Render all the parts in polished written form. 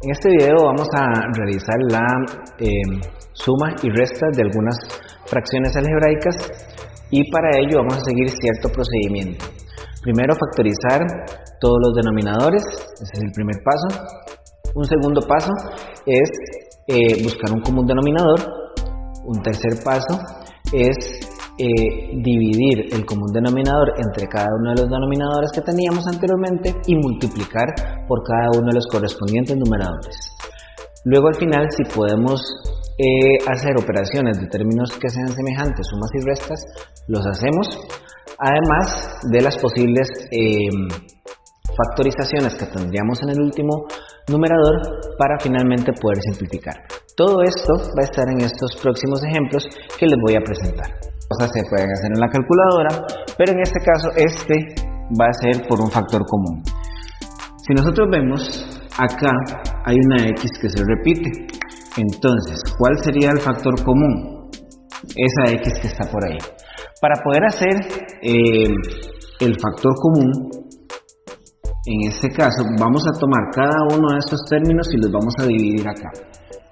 En este video vamos a realizar la suma y resta de algunas fracciones algebraicas y para ello vamos a seguir cierto procedimiento. Primero, factorizar todos los denominadores, ese es el primer paso. Un segundo paso es buscar un común denominador. Un tercer paso es dividir el común denominador entre cada uno de los denominadores que teníamos anteriormente y multiplicar por cada uno de los correspondientes numeradores. Luego al final, si podemos hacer operaciones de términos que sean semejantes, sumas y restas, los hacemos, además de las posibles factorizaciones que tendríamos en el último numerador para finalmente poder simplificar. Todo esto va a estar en estos próximos ejemplos que les voy a presentar. Cosas se pueden hacer en la calculadora, pero en este caso va a ser por un factor común. Si nosotros vemos, acá hay una x que se repite. Entonces, ¿cuál sería el factor común? Esa x que está por ahí. Para poder hacer el factor común, en este caso vamos a tomar cada uno de estos términos y los vamos a dividir acá.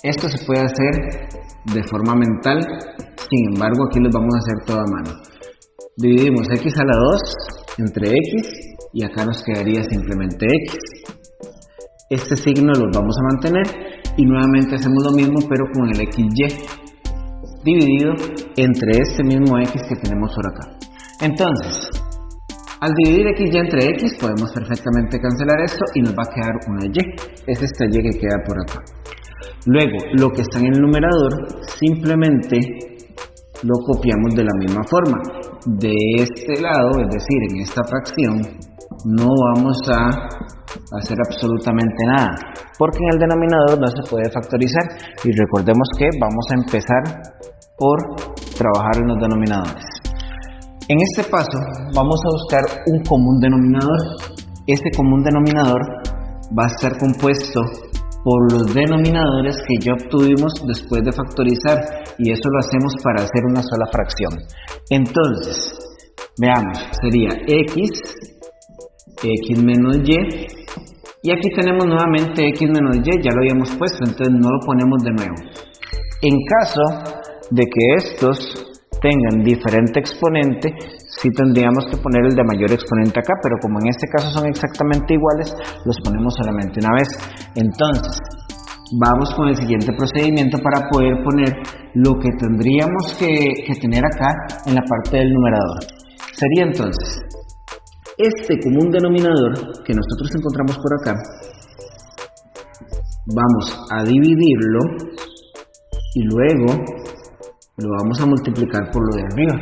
Esto se puede hacer de forma mental, sin embargo aquí los vamos a hacer todo a mano. Dividimos x a la 2 entre x y acá nos quedaría simplemente x. Este signo lo vamos a mantener y nuevamente hacemos lo mismo pero con el xy dividido entre este mismo x que tenemos por acá. Entonces, al dividir xy entre x podemos perfectamente cancelar esto y nos va a quedar una y. Es esta y que queda por acá. Luego, lo que está en el numerador simplemente lo copiamos de la misma forma. De este lado, es decir, en esta fracción, no vamos a hacer absolutamente nada, porque en el denominador no se puede factorizar y recordemos que vamos a empezar por trabajar en los denominadores. En este paso vamos a buscar un común denominador. Este común denominador va a estar compuesto por los denominadores que ya obtuvimos después de factorizar y eso lo hacemos para hacer una sola fracción. Entonces, veamos, sería x menos y aquí tenemos nuevamente x menos y, ya lo habíamos puesto, entonces no lo ponemos de nuevo. En caso de que estos tengan diferente exponente, sí tendríamos que poner el de mayor exponente acá, pero como en este caso son exactamente iguales, los ponemos solamente una vez. Entonces, vamos con el siguiente procedimiento para poder poner lo que tendríamos que tener acá en la parte del numerador. Sería entonces, este común denominador que nosotros encontramos por acá, vamos a dividirlo y luego lo vamos a multiplicar por lo de arriba,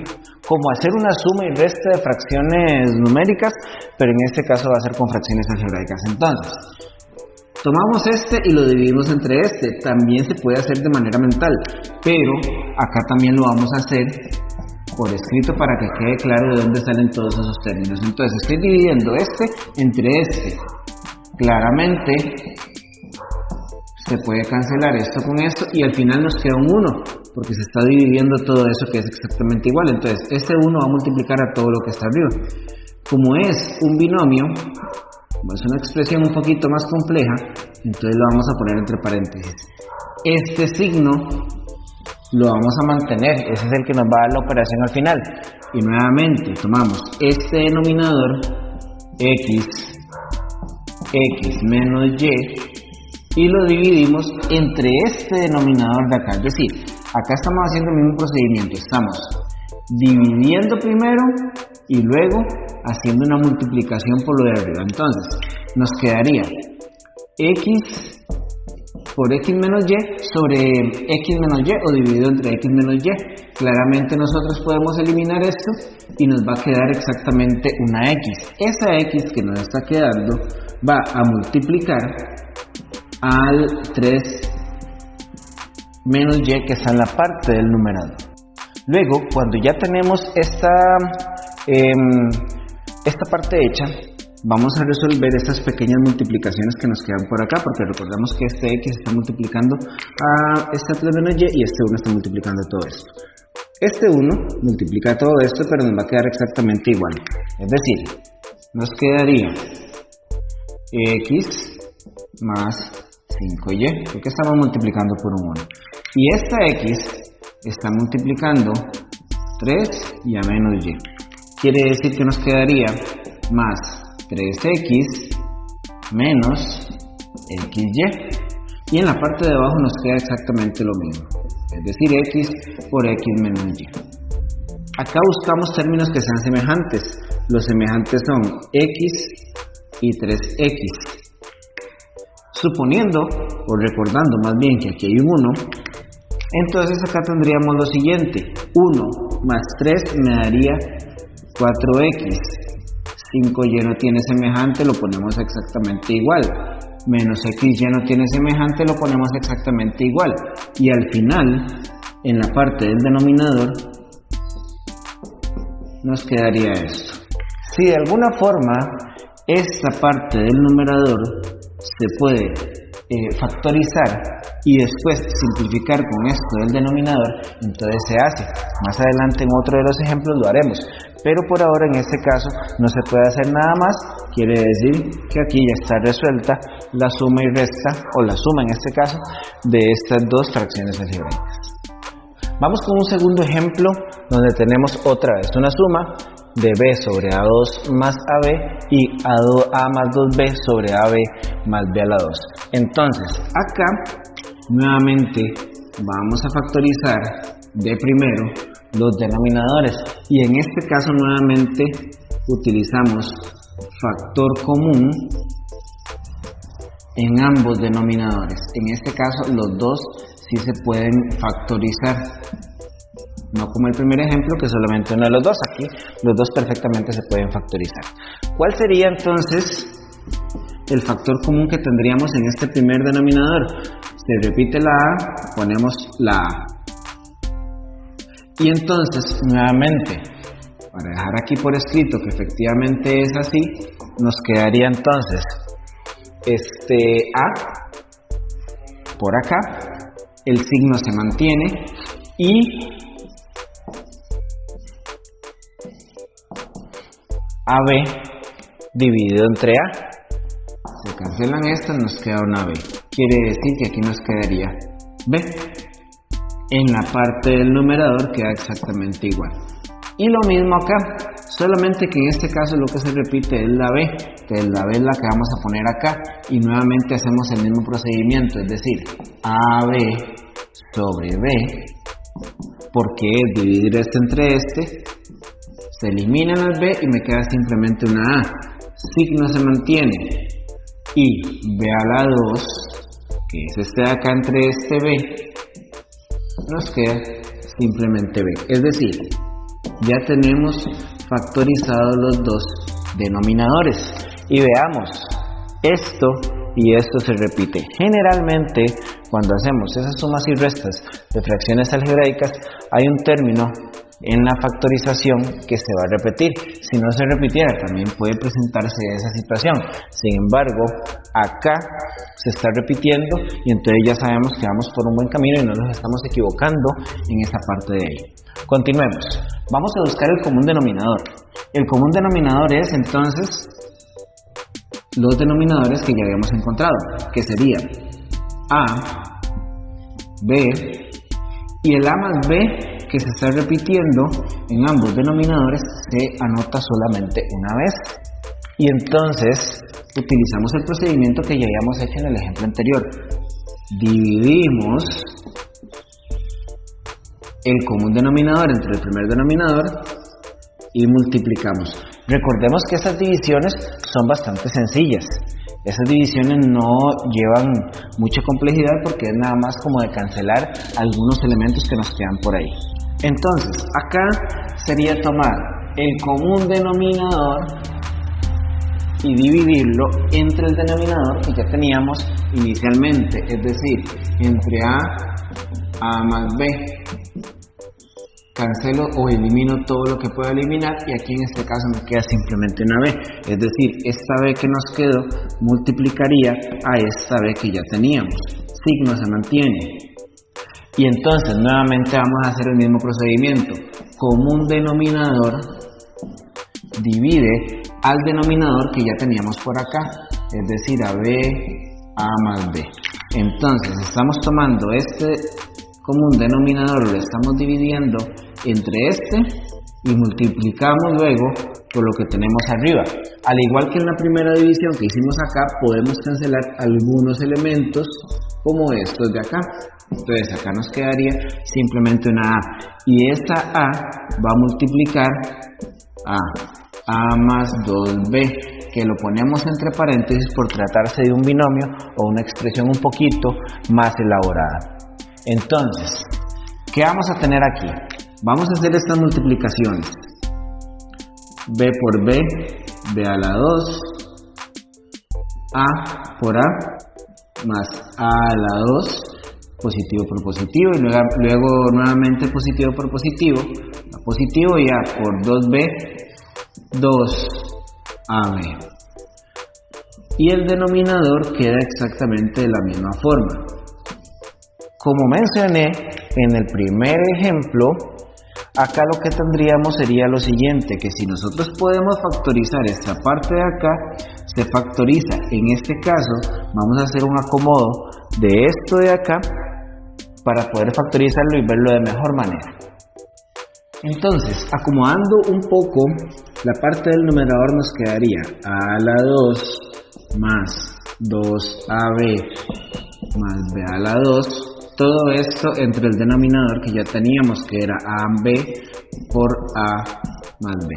como hacer una suma y resta de fracciones numéricas, pero en este caso va a ser con fracciones algebraicas. Entonces, tomamos este y lo dividimos entre este. También se puede hacer de manera mental, pero acá también lo vamos a hacer por escrito para que quede claro de dónde salen todos esos términos. Entonces, estoy dividiendo este entre este. Claramente se puede cancelar esto con esto y al final nos queda un 1, porque se está dividiendo todo eso que es exactamente igual. Entonces, este 1 va a multiplicar a todo lo que está arriba. Como es un binomio, es una expresión un poquito más compleja, entonces lo vamos a poner entre paréntesis. Este signo lo vamos a mantener, ese es el que nos va a dar la operación al final. Y nuevamente tomamos este denominador, x menos y lo dividimos entre este denominador de acá. Es decir, acá estamos haciendo el mismo procedimiento, estamos dividiendo primero y luego haciendo una multiplicación por lo de arriba. Entonces, nos quedaría x por x menos y sobre x menos y o dividido entre x menos y. Claramente nosotros podemos eliminar esto y nos va a quedar exactamente una x. Esa x que nos está quedando va a multiplicar al 3 menos y que está en la parte del numerador. Luego, cuando ya tenemos esta parte hecha, vamos a resolver estas pequeñas multiplicaciones que nos quedan por acá, porque recordemos que este x está multiplicando a este 3 menos y este 1 está multiplicando todo esto. Este 1 multiplica todo esto, pero nos va a quedar exactamente igual. Es decir, nos quedaría x más 5y, porque estamos multiplicando por un 1. Y esta x está multiplicando 3 y a menos y. Quiere decir que nos quedaría más 3x menos xy. Y en la parte de abajo nos queda exactamente lo mismo, es decir, x por x menos y. Acá buscamos términos que sean semejantes. Los semejantes son x y 3x. Suponiendo, o recordando más bien que aquí hay un 1, entonces acá tendríamos lo siguiente: 1 más 3 me daría 4x. 5y no tiene semejante, lo ponemos exactamente igual. Menos xy no tiene semejante, lo ponemos exactamente igual. Y al final, en la parte del denominador, nos quedaría esto. Si de alguna forma esta parte del numerador se puede factorizar y después simplificar con esto del denominador, entonces se hace. Más adelante en otro de los ejemplos lo haremos, pero por ahora en este caso no se puede hacer nada más. Quiere decir que aquí ya está resuelta la suma y resta, o la suma en este caso, de estas dos fracciones algebraicas. Vamos con un segundo ejemplo donde tenemos otra vez una suma de b sobre a2 más ab y a más 2b sobre ab más b a la 2. Entonces acá nuevamente vamos a factorizar de primero los denominadores, y en este caso nuevamente utilizamos factor común en ambos denominadores. En este caso los dos sí se pueden factorizar, no como el primer ejemplo que solamente uno de los dos. Aquí los dos perfectamente se pueden factorizar. ¿Cuál sería entonces el factor común que tendríamos en este primer denominador? Se repite la a, ponemos la a. Y entonces nuevamente, para dejar aquí por escrito que efectivamente es así, nos quedaría entonces este a por acá, el signo se mantiene y AB dividido entre A. Se cancelan estas, nos queda una B. Quiere decir que aquí nos quedaría B. En la parte del numerador queda exactamente igual. Y lo mismo acá, solamente que en este caso lo que se repite es la B. Entonces la B es la que vamos a poner acá y nuevamente hacemos el mismo procedimiento, es decir, AB sobre B, porque es dividir este entre este. Se eliminan las B y me queda simplemente una A. Signo se mantiene y B a la 2, que es este de acá entre este B, nos queda simplemente B. Es decir, ya tenemos factorizados los dos denominadores. Y veamos, esto y esto se repite. Generalmente, cuando hacemos esas sumas y restas de fracciones algebraicas, hay un término en la factorización que se va a repetir. Si no se repitiera, también puede presentarse esa situación. Sin embargo, acá se está repitiendo y entonces ya sabemos que vamos por un buen camino y no nos estamos equivocando en esta parte de ahí. Continuemos. Vamos a buscar el común denominador. El común denominador es entonces los denominadores que ya habíamos encontrado, que serían A, B, y el A más B que se está repitiendo en ambos denominadores se anota solamente una vez. Y entonces utilizamos el procedimiento que ya habíamos hecho en el ejemplo anterior. Dividimos el común denominador entre el primer denominador y multiplicamos. Recordemos que estas divisiones son bastante sencillas. Esas divisiones no llevan mucha complejidad porque es nada más como de cancelar algunos elementos que nos quedan por ahí. Entonces, acá sería tomar el común denominador y dividirlo entre el denominador que ya teníamos inicialmente, es decir, entre A más B. Cancelo o elimino todo lo que pueda eliminar y aquí en este caso me queda simplemente una B. Es decir, esta B que nos quedó multiplicaría a esta B que ya teníamos. Signo se mantiene. Y entonces nuevamente vamos a hacer el mismo procedimiento. Común denominador divide al denominador que ya teníamos por acá. Es decir, a B A más B. Entonces estamos tomando este común denominador, lo estamos dividiendo entre este y multiplicamos luego por lo que tenemos arriba. Al igual que en la primera división que hicimos acá, podemos cancelar algunos elementos como estos de acá. Entonces acá nos quedaría simplemente una A, y esta A va a multiplicar A más 2B, que lo ponemos entre paréntesis por tratarse de un binomio o una expresión un poquito más elaborada. Entonces, ¿qué vamos a tener aquí? Vamos a hacer estas multiplicaciones. B por B, B a la 2, A por A, más A a la 2, positivo por positivo, y luego nuevamente positivo por positivo, positivo, y A por 2B, 2AB. Y el denominador queda exactamente de la misma forma. Como mencioné en el primer ejemplo, acá lo que tendríamos sería lo siguiente, que si nosotros podemos factorizar esta parte de acá, se factoriza. En este caso vamos a hacer un acomodo de esto de acá para poder factorizarlo y verlo de mejor manera. Entonces, acomodando un poco la parte del numerador, nos quedaría A a la 2 más 2AB más B a la 2. Todo esto entre el denominador que ya teníamos, que era AB por A más B.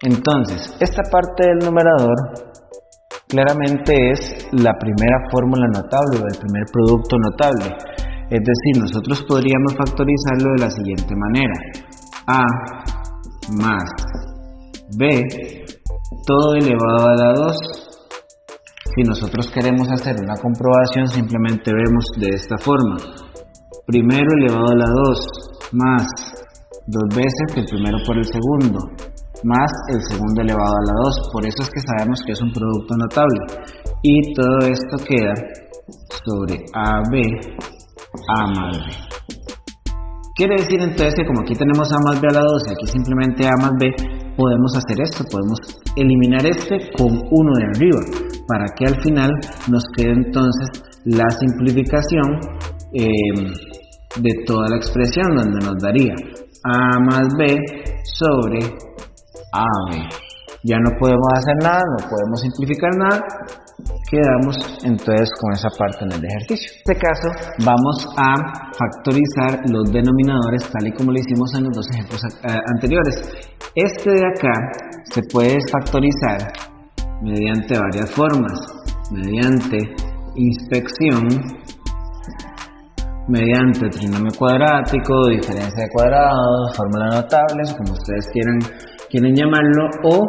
Entonces, esta parte del numerador claramente es la primera fórmula notable o el primer producto notable. Es decir, nosotros podríamos factorizarlo de la siguiente manera. A más B, todo elevado a la 2. Si nosotros queremos hacer una comprobación, simplemente vemos de esta forma. Primero elevado a la 2 más 2 veces el primero por el segundo, más el segundo elevado a la 2. Por eso es que sabemos que es un producto notable. Y todo esto queda sobre AB, A más B. Quiere decir entonces que como aquí tenemos A más B a la 2 y aquí simplemente A más B, podemos hacer esto, podemos eliminar este con uno de arriba, para que al final nos quede entonces la simplificación de toda la expresión, donde nos daría A más B sobre AB. Ya no podemos hacer nada, no podemos simplificar nada, quedamos entonces con esa parte en el ejercicio. En este caso vamos a factorizar los denominadores tal y como lo hicimos en los dos ejemplos anteriores. Este de acá se puede factorizar mediante varias formas: mediante inspección, mediante trinomio cuadrático, diferencia de cuadrados, fórmula notables, como ustedes quieren llamarlo, o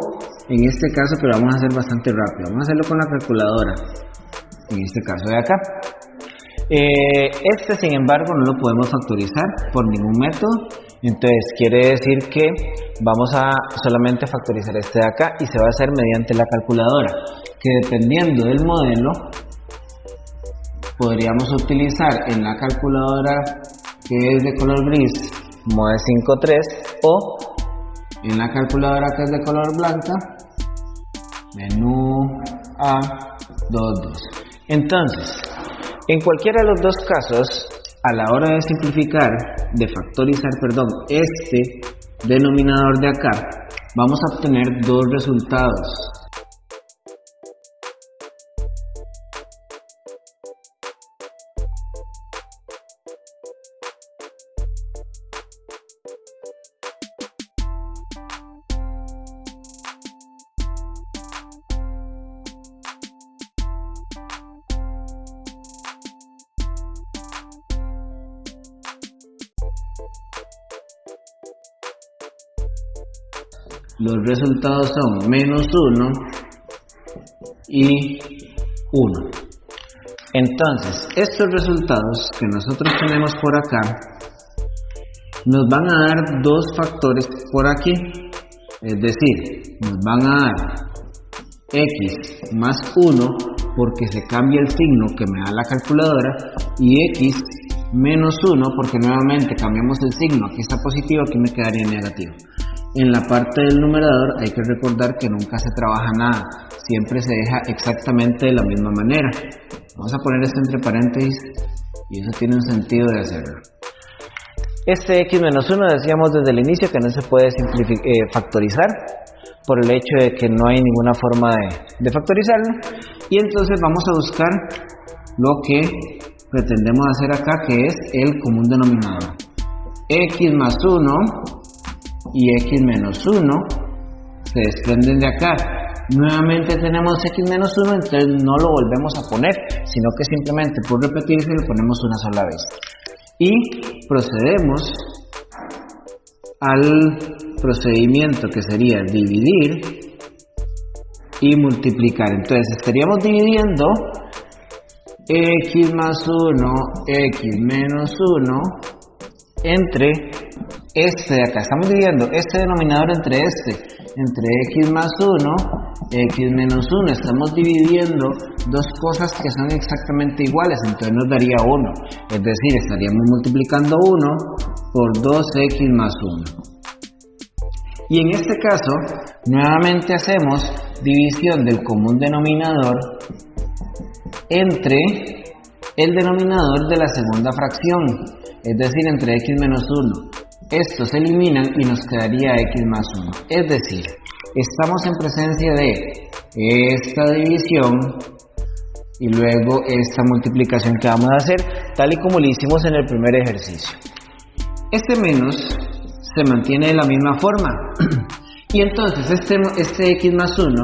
en este caso, pero vamos a hacer bastante rápido, vamos a hacerlo con la calculadora, en este caso de acá. Este, sin embargo, no lo podemos factorizar por ningún método, entonces quiere decir que vamos a solamente factorizar este de acá, y se va a hacer mediante la calculadora, que dependiendo del modelo podríamos utilizar en la calculadora que es de color gris MODE 5.3, o en la calculadora que es de color blanca menú A22. Entonces, en cualquiera de los dos casos, a la hora de simplificar, de factorizar, este denominador de acá, vamos a obtener dos resultados. Los resultados son menos 1 y 1. Entonces, estos resultados que nosotros tenemos por acá nos van a dar dos factores por aquí. Es decir, nos van a dar x más 1 porque se cambia el signo que me da la calculadora, y x menos 1 porque nuevamente cambiamos el signo, aquí está positivo, aquí me quedaría negativo. En la parte del numerador hay que recordar que nunca se trabaja nada, siempre se deja exactamente de la misma manera. Vamos a poner esto entre paréntesis y eso tiene un sentido de hacerlo. Este x menos 1 decíamos desde el inicio que no se puede factorizar por el hecho de que no hay ninguna forma de factorizarlo, y entonces vamos a buscar lo que pretendemos hacer acá, que es el común denominador. X más 1 y x menos 1 se desprenden de acá. Nuevamente tenemos x menos 1, entonces no lo volvemos a poner, sino que simplemente por repetirse lo ponemos una sola vez. Y procedemos al procedimiento que sería dividir y multiplicar. Entonces estaríamos dividiendo x más 1, x menos 1 entre este de acá. Estamos dividiendo este denominador entre x más 1, x menos 1. Estamos dividiendo dos cosas que son exactamente iguales, entonces nos daría 1. Es decir, estaríamos multiplicando 1 por 2x más 1. Y en este caso, nuevamente hacemos división del común denominador entre el denominador de la segunda fracción, es decir, entre x menos 1. Estos se eliminan y nos quedaría x más 1. Es decir, estamos en presencia de esta división y luego esta multiplicación que vamos a hacer, tal y como lo hicimos en el primer ejercicio. Este menos se mantiene de la misma forma y entonces este x más 1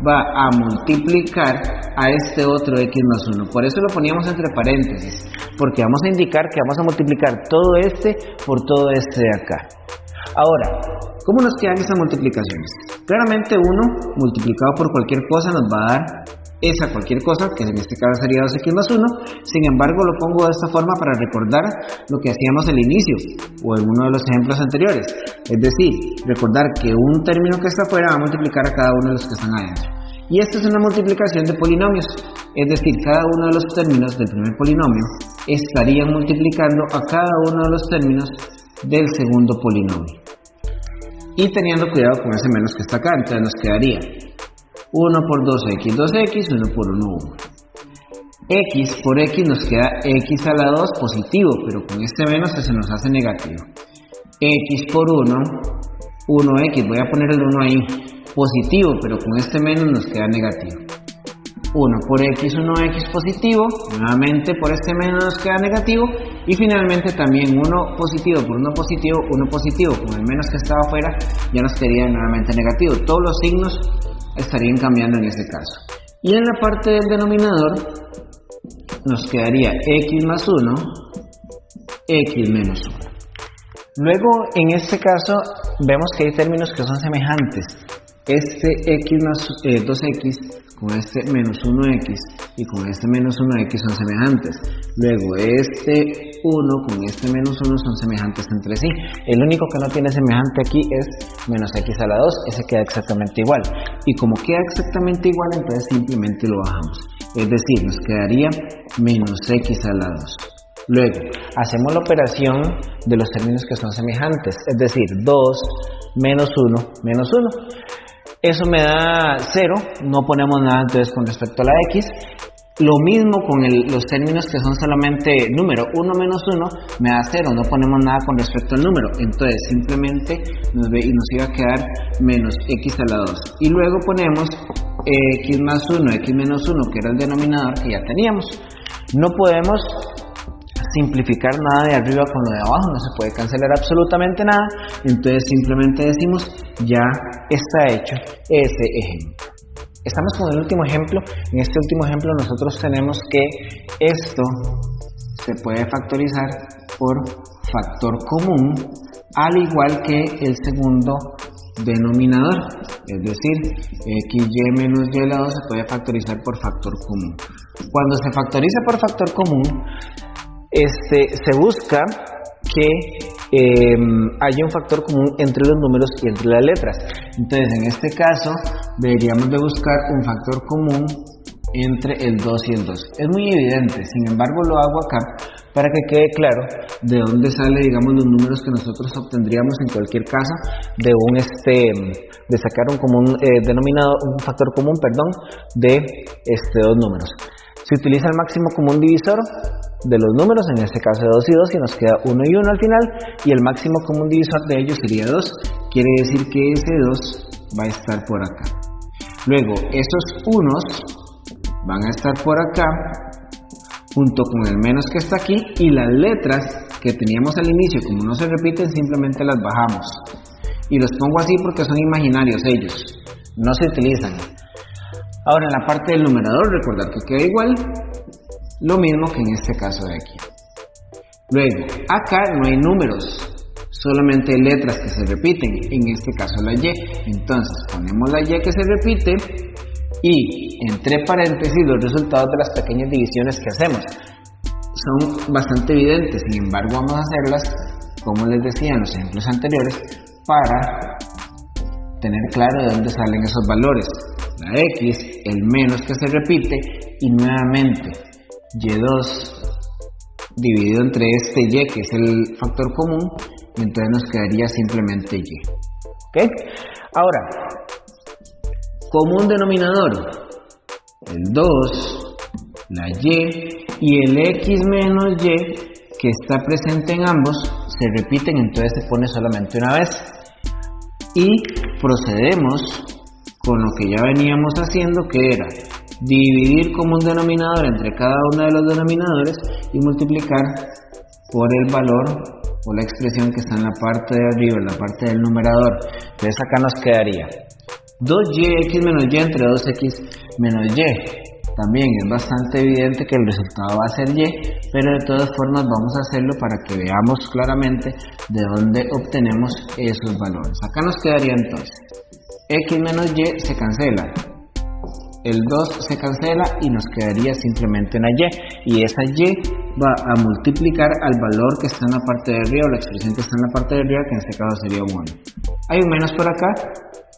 va a multiplicar a este otro x más 1. Por eso lo poníamos entre paréntesis, porque vamos a indicar que vamos a multiplicar todo este por todo este de acá. Ahora, ¿cómo nos quedan esas multiplicaciones? Claramente 1 multiplicado por cualquier cosa nos va a dar esa cualquier cosa, que en este caso sería 2x más 1. Sin embargo, lo pongo de esta forma para recordar lo que hacíamos al inicio o en uno de los ejemplos anteriores. Es decir, recordar que un término que está afuera va a multiplicar a cada uno de los que están adentro. Y esta es una multiplicación de polinomios, es decir, cada uno de los términos del primer polinomio estarían multiplicando a cada uno de los términos del segundo polinomio. Y teniendo cuidado con ese menos que está acá, entonces nos quedaría 1 por 2x, 2x, 1 por 1, 1. X por x nos queda x a la 2 positivo, pero con este menos se nos hace negativo. X por 1, 1x, voy a poner el 1 ahí, positivo, pero con este menos nos queda negativo. 1 por x, 1x positivo, nuevamente por este menos nos queda negativo, y finalmente también 1 positivo por 1 positivo, 1 positivo, con el menos que estaba afuera ya nos quedaría nuevamente negativo. Todos los signos estarían cambiando en este caso. Y en la parte del denominador nos quedaría x más 1, x menos 1. Luego, en este caso, vemos que hay términos que son semejantes. Este x más 2x con este menos 1x y con este menos 1x son semejantes. Luego este 1 con este menos 1 son semejantes entre sí. El único que no tiene semejante aquí es menos x a la 2, ese queda exactamente igual. Y como queda exactamente igual, entonces simplemente lo bajamos. Es decir, nos quedaría menos x a la 2. Luego, hacemos la operación de los términos que son semejantes, es decir, 2 menos 1 menos 1. Eso me da 0, no ponemos nada entonces con respecto a la x. Lo mismo con los términos que son solamente número, 1 menos 1 me da 0, no ponemos nada con respecto al número. Entonces simplemente nos iba a quedar menos x a la 2. Y luego ponemos x más 1, x menos 1, que era el denominador que ya teníamos. No podemos simplificar nada de arriba con lo de abajo, no se puede cancelar absolutamente nada, entonces simplemente decimos ya está hecho ese ejemplo. Estamos con el último ejemplo. En este último ejemplo nosotros tenemos que esto se puede factorizar por factor común, al igual que el segundo denominador, es decir, xy menos y a la 2 se puede factorizar por factor común. Cuando se factoriza por factor común, se busca que haya un factor común entre los números y entre las letras. Entonces, en este caso, deberíamos de buscar un factor común entre el 2 y el 2. Es muy evidente, sin embargo lo hago acá para que quede claro de dónde sale, digamos, los números que nosotros obtendríamos en cualquier caso de de sacar un factor común, de dos números. Se utiliza el máximo común divisor de los números, en este caso de 2 y 2, y nos queda 1 y 1 al final, y el máximo común divisor de ellos sería 2, quiere decir que ese 2 va a estar por acá. Luego, esos unos van a estar por acá, junto con el menos que está aquí, y las letras que teníamos al inicio, como no se repiten, simplemente las bajamos. Y los pongo así porque son imaginarios ellos, no se utilizan. Ahora, en la parte del numerador, recordar que queda igual, lo mismo que en este caso de aquí. Luego, acá no hay números, solamente letras que se repiten, en este caso la Y. Entonces, ponemos la Y que se repite y entre paréntesis los resultados de las pequeñas divisiones que hacemos. Son bastante evidentes, sin embargo vamos a hacerlas, como les decía en los ejemplos anteriores, para tener claro de dónde salen esos valores. La X, el menos que se repite, y nuevamente Y2 dividido entre este Y, que es el factor común, y entonces nos quedaría simplemente Y. ¿Ok? Ahora, común denominador, el 2, la Y el X menos Y que está presente en ambos se repiten, entonces se pone solamente una vez. Y procedemos con lo que ya veníamos haciendo, que era dividir como un denominador entre cada uno de los denominadores y multiplicar por el valor o la expresión que está en la parte de arriba, en la parte del numerador. Entonces acá nos quedaría 2yx menos y entre 2x menos y. También es bastante evidente que el resultado va a ser y, pero de todas formas vamos a hacerlo para que veamos claramente de dónde obtenemos esos valores. Acá nos quedaría entonces x menos y se cancela, el 2 se cancela y nos quedaría simplemente una y esa y va a multiplicar al valor que está en la parte de arriba, o la expresión que está en la parte de arriba, que en este caso sería un 1. Hay un menos por acá,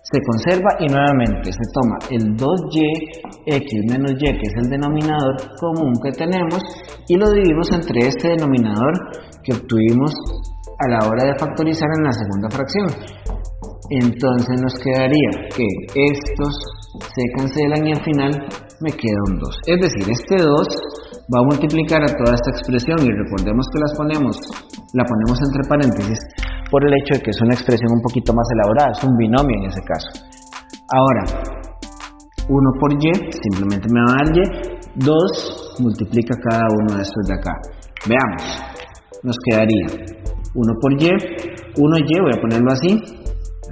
se conserva y nuevamente se toma el 2yx menos y, que es el denominador común que tenemos, y lo dividimos entre este denominador que obtuvimos a la hora de factorizar en la segunda fracción. Entonces nos quedaría que estos se cancelan y al final me queda un 2. Es decir, este 2 va a multiplicar a toda esta expresión, y recordemos que la ponemos entre paréntesis por el hecho de que es una expresión un poquito más elaborada, es un binomio en ese caso. Ahora, 1 por y, simplemente me va a dar y, 2 multiplica cada uno de estos de acá. Veamos, nos quedaría 1 por y, 1y, voy a ponerlo así,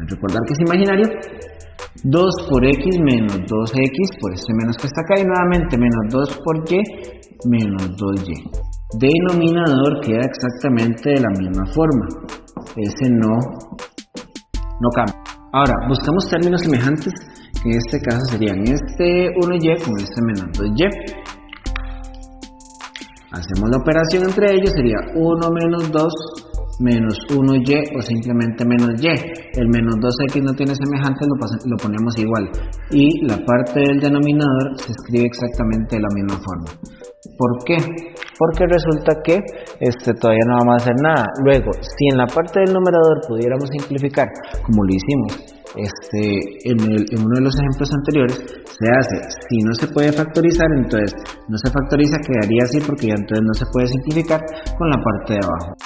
recordar que es imaginario, 2 por x menos 2x, por este menos que está acá, y nuevamente menos 2 por y menos 2y. Denominador queda exactamente de la misma forma, ese no cambia. Ahora, buscamos términos semejantes, que en este caso serían este 1y con este menos 2y. Hacemos la operación entre ellos, sería 1 menos 2 menos 1y, o simplemente menos y. El menos 2x no tiene semejante, lo ponemos igual, y la parte del denominador se escribe exactamente de la misma forma. ¿Por qué? Porque resulta que todavía no vamos a hacer nada. Luego, si en la parte del numerador pudiéramos simplificar, como lo hicimos en uno de los ejemplos anteriores, se hace, si no se puede factorizar, entonces no se factoriza, quedaría así, porque ya entonces no se puede simplificar con la parte de abajo.